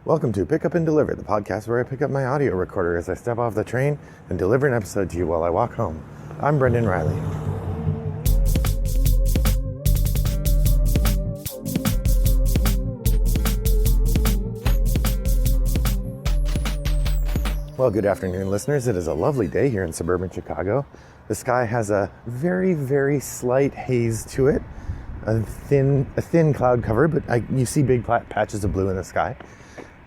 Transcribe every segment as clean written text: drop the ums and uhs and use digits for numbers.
Welcome to Pick Up and Deliver, the podcast where I pick up my audio recorder as I step off the train and deliver an episode to you while I walk home. I'm Brendan Riley. Well, good afternoon, listeners. It is a lovely day here in suburban Chicago. The sky has a very, very slight haze to it, a thin cloud cover, but you see big patches of blue in the sky.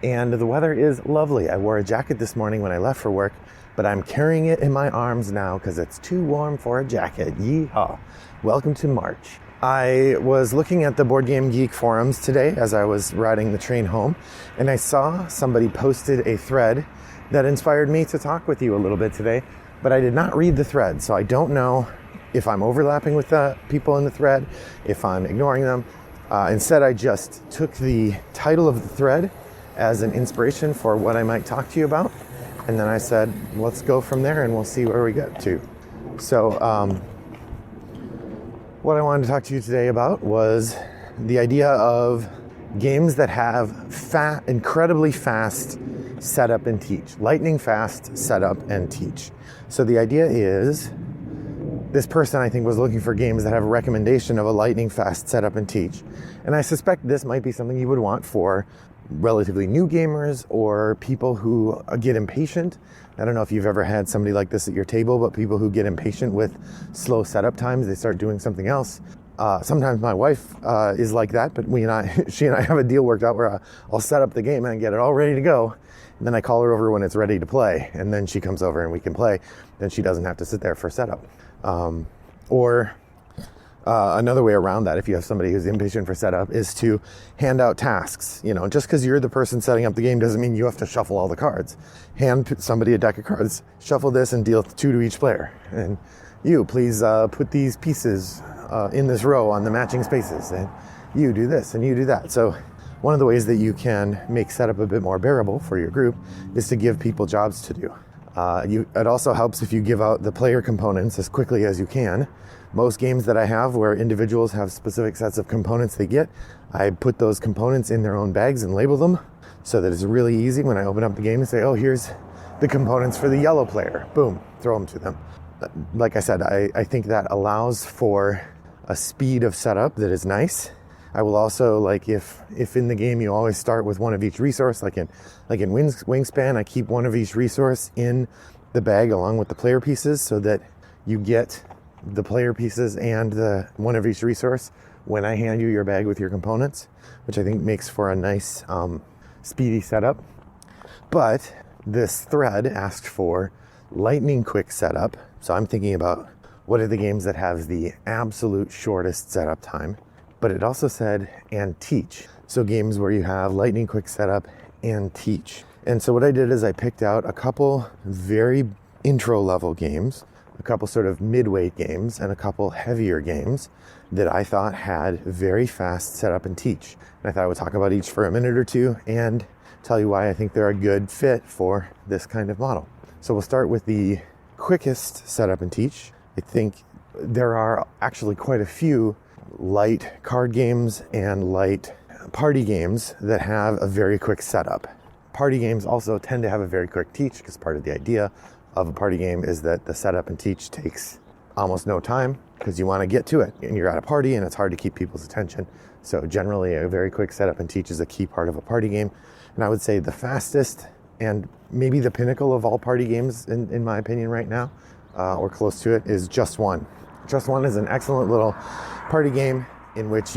And the weather is lovely. I wore a jacket this morning when I left for work, but I'm carrying it in my arms now because it's too warm for a jacket. Yeehaw. Welcome to March. I was looking at the Board Game Geek forums today as I was riding the train home, and I saw somebody posted a thread that inspired me to talk with you a little bit today, but I did not read the thread, so I don't know if I'm overlapping with the people in the thread, if I'm ignoring them. Instead, I just took the title of the thread as an inspiration for what I might talk to you about. And then I said, let's go from there and we'll see where we get to. So what I wanted to talk to you today about was the idea of games that have incredibly fast setup and teach. Lightning fast setup and teach. So the idea is, this person I think was looking for games that have a recommendation of a lightning fast setup and teach. And I suspect this might be something you would want for relatively new gamers or people who get impatient. I don't know if you've ever had somebody like this at your table, but people who get impatient with slow setup times, they start doing something else. Sometimes my wife is like that, but she and I have a deal worked out where I'll set up the game and get it all ready to go. And then I call her over when it's ready to play. And then she comes over and we can play. Then she doesn't have to sit there for setup. Another way around that, if you have somebody who's impatient for setup, is to hand out tasks. You know, just because you're the person setting up the game doesn't mean you have to shuffle all the cards. Hand somebody a deck of cards, shuffle this and deal 2 to each player. And you, please put these pieces in this row on the matching spaces. And you do this and you do that. So one of the ways that you can make setup a bit more bearable for your group is to give people jobs to do. It also helps if you give out the player components as quickly as you can. Most games that I have where individuals have specific sets of components they get, I put those components in their own bags and label them so that it's really easy when I open up the game and say, oh, here's the components for the yellow player. Boom, throw them to them. Like I said, I think that allows for a speed of setup that is nice. I will also, like, if in the game you always start with one of each resource, like in Wingspan, I keep one of each resource in the bag along with the player pieces so that you get the player pieces and the one of each resource when I hand you your bag with your components, which I think makes for a nice speedy setup. But this thread asked for lightning quick setup. So I'm thinking about what are the games that have the absolute shortest setup time. But it also said, and teach. So games where you have lightning quick setup and teach. And so what I did is I picked out a couple very intro level games, a couple sort of midweight games, and a couple heavier games that I thought had very fast setup and teach. And I thought I would talk about each for a minute or two and tell you why I think they're a good fit for this kind of model. So we'll start with the quickest setup and teach. I think there are actually quite a few light card games and light party games that have a very quick setup. Party games also tend to have a very quick teach because part of the idea of a party game is that the setup and teach takes almost no time because you want to get to it and you're at a party and it's hard to keep people's attention. So generally a very quick setup and teach is a key part of a party game. And I would say the fastest and maybe the pinnacle of all party games in my opinion right now, or close to it, is Just One. Just One is an excellent little party game in which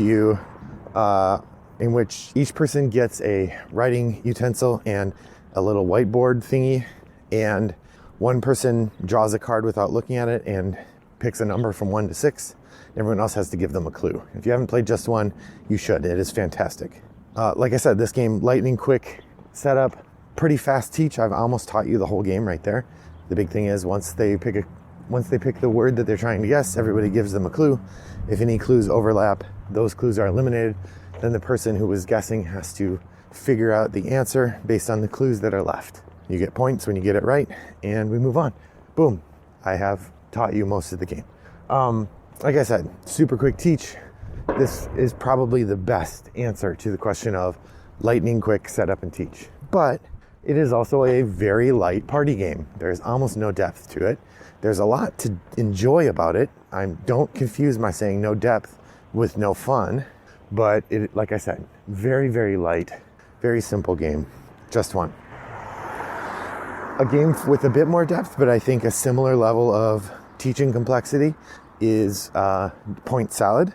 each person gets a writing utensil and a little whiteboard thingy, and one person draws a card without looking at it and picks a number from 1 to 6. Everyone else has to give them a clue. If you haven't played Just One, you should. It is fantastic. Like I said, this game, lightning quick setup, pretty fast teach. I've almost taught you the whole game right there. The big thing is once they pick the word that they're trying to guess, everybody gives them a clue. If any clues overlap, those clues are eliminated. Then the person who was guessing has to figure out the answer based on the clues that are left. You get points when you get it right, and we move on. Boom. I have taught you most of the game. Like I said, super quick teach. This is probably the best answer to the question of lightning quick setup and teach. But it is also a very light party game. There's almost no depth to it. There's a lot to enjoy about it. Don't confuse my saying no depth with no fun, but it, like I said, very, very light, very simple game, just one. A game with a bit more depth, but I think a similar level of teaching complexity is Point Salad.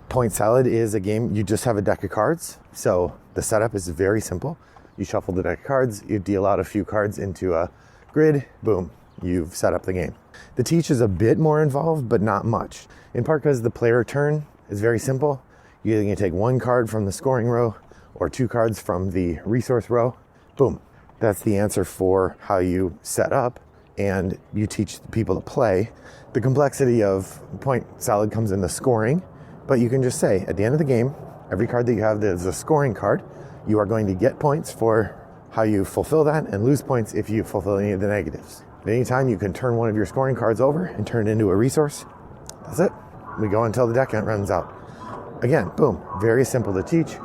Point Salad is a game, you just have a deck of cards. So the setup is very simple. You shuffle the deck of cards, you deal out a few cards into a grid, boom, you've set up the game. The teach is a bit more involved, but not much. In part because the player turn is very simple. You either take one card from the scoring row or two cards from the resource row, boom. That's the answer for how you set up and you teach people to play. The complexity of Point Salad comes in the scoring, but you can just say at the end of the game, every card that you have that is a scoring card, you are going to get points for how you fulfill that and lose points if you fulfill any of the negatives. At any time, you can turn one of your scoring cards over and turn it into a resource. That's it. We go until the deck runs out. Again, boom, very simple to teach.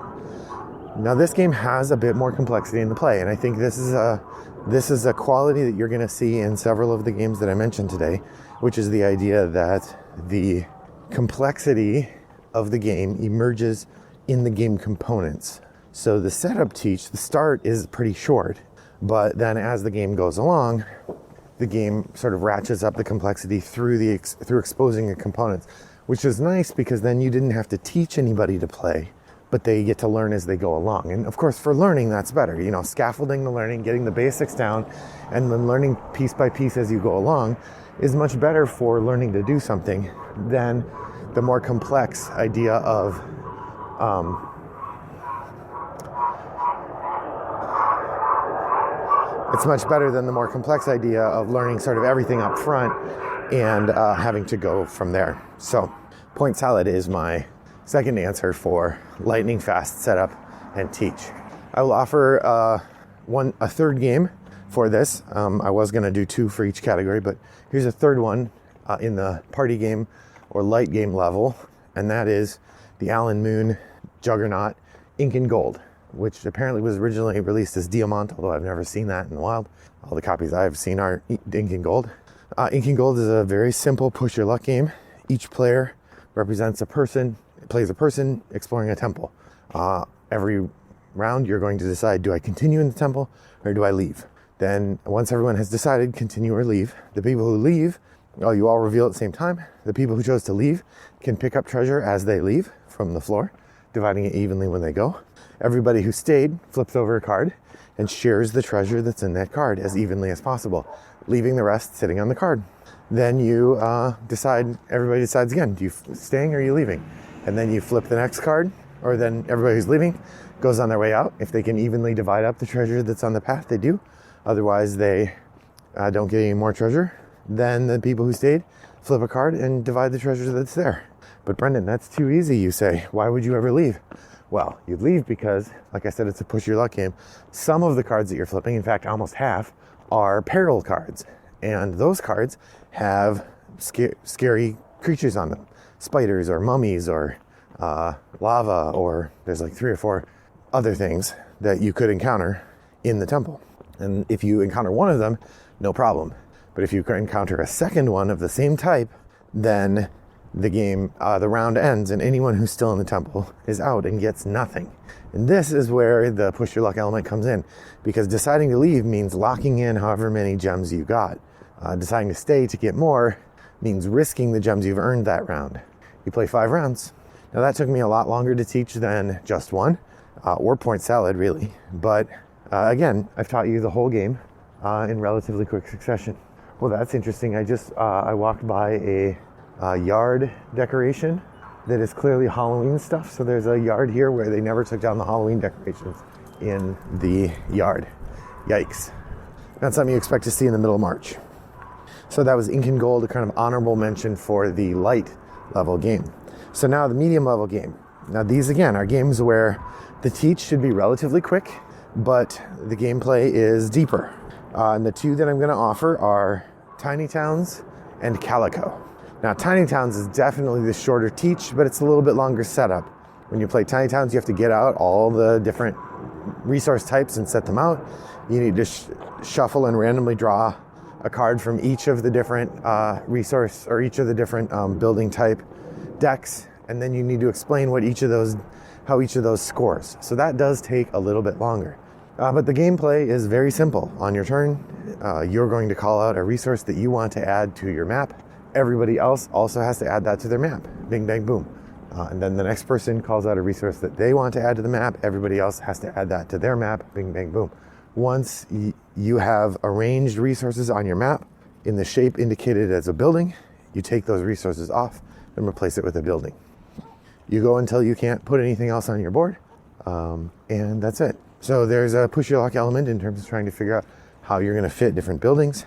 Now this game has a bit more complexity in the play, and I think this is a quality that you're going to see in several of the games that I mentioned today, which is the idea that the complexity of the game emerges in the game components. So the setup teach, the start is pretty short, but then as the game goes along, the game sort of ratchets up the complexity through exposing the components, which is nice because then you didn't have to teach anybody to play, but they get to learn as they go along. And of course, for learning, that's better. You know, scaffolding the learning, getting the basics down, and then learning piece by piece as you go along is much better for learning to do something than the more complex idea of it's much better than the more complex idea of learning sort of everything up front and having to go from there. So Point Salad is my second answer for lightning fast setup and teach. I will offer a third game for this. I was going to do two for each category, but here's a third one in the party game or light game level, and that is the Alan Moon Juggernaut Ink and Gold, which apparently was originally released as Diamant, although I've never seen that in the wild. All the copies I've seen are Ink and Gold. Ink and Gold is a very simple push your luck game. Each player represents a person, plays a person exploring a temple. Every round you're going to decide, do I continue in the temple or do I leave? Then once everyone has decided, continue or leave. The people who leave, you all reveal at the same time. The people who chose to leave can pick up treasure as they leave from the floor, dividing it evenly when they go. Everybody who stayed flips over a card and shares the treasure that's in that card as evenly as possible, leaving the rest sitting on the card. Then you everybody decides again, do you staying or are you leaving? And then you flip the next card, or then everybody who's leaving goes on their way out. If they can evenly divide up the treasure that's on the path, they do. Otherwise, they don't get any more treasure. Then the people who stayed flip a card and divide the treasure that's there. But Brendan, that's too easy, you say. Why would you ever leave? Well, you'd leave because, like I said, it's a push your luck game. Some of the cards that you're flipping, in fact, almost half, are peril cards. And those cards have scary creatures on them. Spiders or mummies or lava, or there's like 3 or 4 other things that you could encounter in the temple. And if you encounter one of them, no problem. But if you encounter a second one of the same type, then the game, the round ends and anyone who's still in the temple is out and gets nothing. And this is where the push your luck element comes in, because deciding to leave means locking in however many gems you got. Deciding to stay to get more means risking the gems you've earned that round. You play 5 rounds. Now that took me a lot longer to teach than just one, or Point Salad really. But again, I've taught you the whole game in relatively quick succession. Well, that's interesting. I walked by a yard decoration that is clearly Halloween stuff. So there's a yard here where they never took down the Halloween decorations in the yard. Yikes. Not something you expect to see in the middle of March. So that was Ink and Gold, a kind of honorable mention for the light level game. So now the medium level game. Now these again are games where the teach should be relatively quick, but the gameplay is deeper. And the two that I'm going to offer are Tiny Towns and Calico. Now Tiny Towns is definitely the shorter teach, but it's a little bit longer setup. When you play Tiny Towns, you have to get out all the different resource types and set them out. You need to shuffle and randomly draw a card from each of the different resource or each of the different building type decks, and then you need to explain how each of those scores. So that does take a little bit longer. But the gameplay is very simple. On your turn, you're going to call out a resource that you want to add to your map. Everybody else also has to add that to their map. Bing, bang, boom. And then the next person calls out a resource that they want to add to the map. Everybody else has to add that to their map. Bing, bang, boom. Once you have arranged resources on your map in the shape indicated as a building, you take those resources off and replace it with a building. You go until you can't put anything else on your board, and that's it. So there's a push your luck element in terms of trying to figure out how you're going to fit different buildings.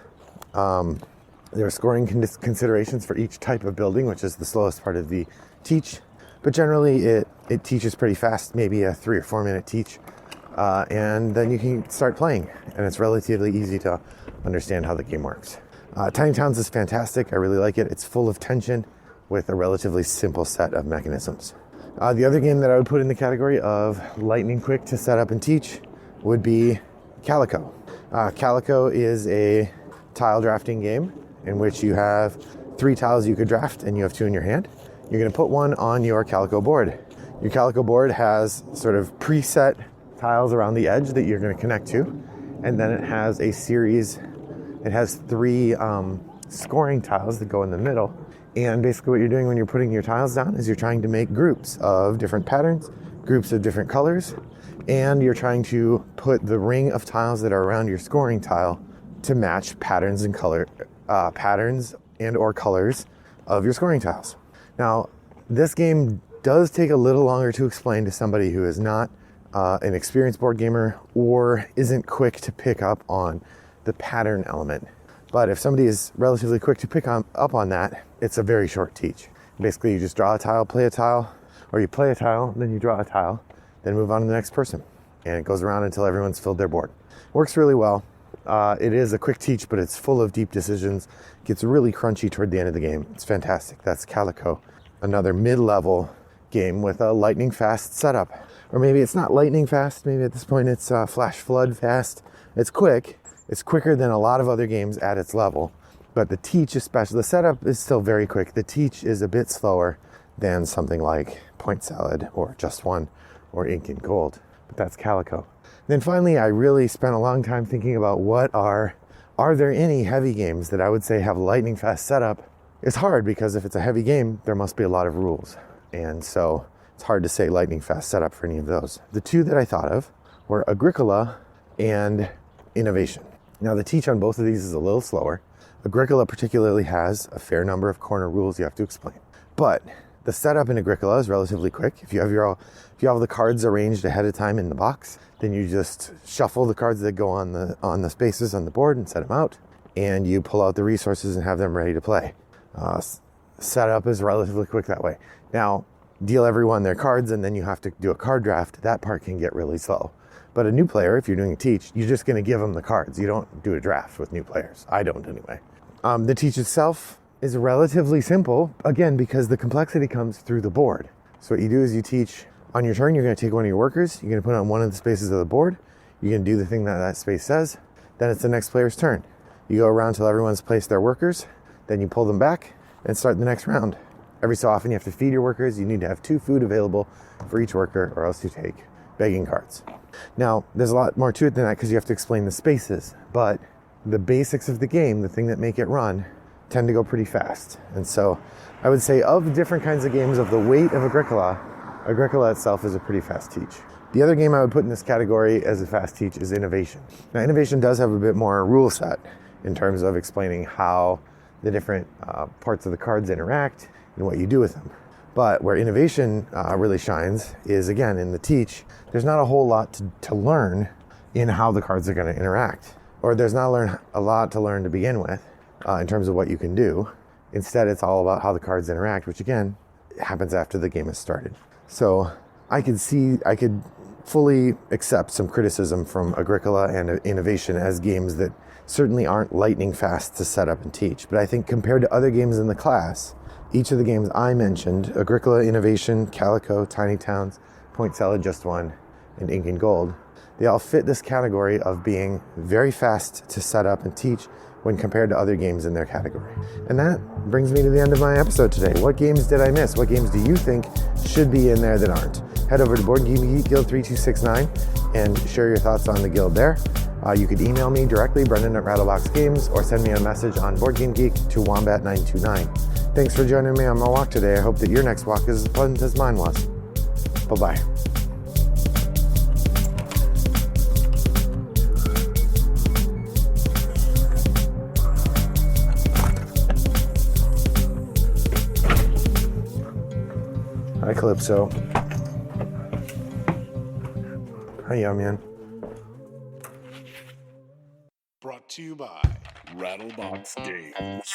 There are scoring considerations for each type of building, which is the slowest part of the teach. But generally, it teaches pretty fast, maybe a 3 or 4 minute teach. And then you can start playing, and it's relatively easy to understand how the game works. Tiny Towns is fantastic. I really like it. It's full of tension with a relatively simple set of mechanisms. The other game that I would put in the category of lightning quick to set up and teach would be Calico. Calico is a tile drafting game in which you have 3 tiles you could draft and you have 2 in your hand. You're going to put one on your Calico board. Your Calico board has sort of preset tiles around the edge that you're going to connect to, and then it has a series. It has 3 scoring tiles that go in the middle. And basically what you're doing when you're putting your tiles down is you're trying to make groups of different patterns, groups of different colors, and you're trying to put the ring of tiles that are around your scoring tile to match patterns and patterns and or colors of your scoring tiles. Now, this game does take a little longer to explain to somebody who is not an experienced board gamer or isn't quick to pick up on the pattern element. But if somebody is relatively quick to pick up on that, it's a very short teach. Basically, you just draw a tile, play a tile, or you play a tile, then you draw a tile, then move on to the next person. And it goes around until everyone's filled their board. Works really well. It is a quick teach, but it's full of deep decisions. Gets really crunchy toward the end of the game. It's fantastic. That's Calico, another mid-level game with a lightning fast setup. Or maybe it's not lightning fast. Maybe at this point it's flash flood fast. It's quick. It's quicker than a lot of other games at its level, but the teach, especially the setup, is still very quick. The teach is a bit slower than something like Point Salad or Just One or Ink and Gold, but that's Calico. Then finally, I really spent a long time thinking about are there any heavy games that I would say have lightning fast setup? It's hard because if it's a heavy game, there must be a lot of rules. And so it's hard to say lightning fast setup for any of those. The 2 that I thought of were Agricola and Innovation. Now, the teach on both of these is a little slower. Agricola particularly has a fair number of corner rules you have to explain. But the setup in Agricola is relatively quick. If you have the cards arranged ahead of time in the box, then you just shuffle the cards that go on the spaces on the board and set them out, and you pull out the resources and have them ready to play. Setup is relatively quick that way. Now, deal everyone their cards, and then you have to do a card draft. That part can get really slow. But a new player, if you're doing a teach, you're just going to give them the cards. You don't do a draft with new players. I don't anyway. The teach itself is relatively simple, again, because the complexity comes through the board. So what you do is you teach on your turn, you're going to take one of your workers, you're going to put it on one of the spaces of the board, you're going to do the thing that space says, then it's the next player's turn. You go around till everyone's placed their workers, then you pull them back and start the next round. Every so often you have to feed your workers. You need to have 2 food available for each worker, or else you take begging cards. Now, there's a lot more to it than that because you have to explain the spaces, but the basics of the game, the thing that make it run, tend to go pretty fast. And so I would say of different kinds of games of the weight of Agricola itself is a pretty fast teach. The other game I would put in this category as a fast teach is Innovation. Now, Innovation does have a bit more rule set in terms of explaining how the different parts of the cards interact and what you do with them. But where Innovation really shines is, again, in the teach. There's not a whole lot to learn in how the cards are going to interact. Or there's not a lot to learn to begin with in terms of what you can do. Instead, it's all about how the cards interact, which, again, happens after the game has started. So I could fully accept some criticism from Agricola and Innovation as games that certainly aren't lightning fast to set up and teach. But I think compared to other games in the class, each of the games I mentioned, Agricola, Innovation, Calico, Tiny Towns, Point Salad, Just One, and Ink and Gold, they all fit this category of being very fast to set up and teach when compared to other games in their category. And that brings me to the end of my episode today. What games did I miss? What games do you think should be in there that aren't? Head over to Board Game Geek Guild 3269 and share your thoughts on the guild there. You could email me directly, Brendan@Rattlebox Games, or send me a message on Board Game Geek to Wombat929. Thanks for joining me on my walk today. I hope that your next walk is as pleasant as mine was. Bye-bye. Hi, Calypso. Hi, Yum. Brought to you by Rattlebox Games.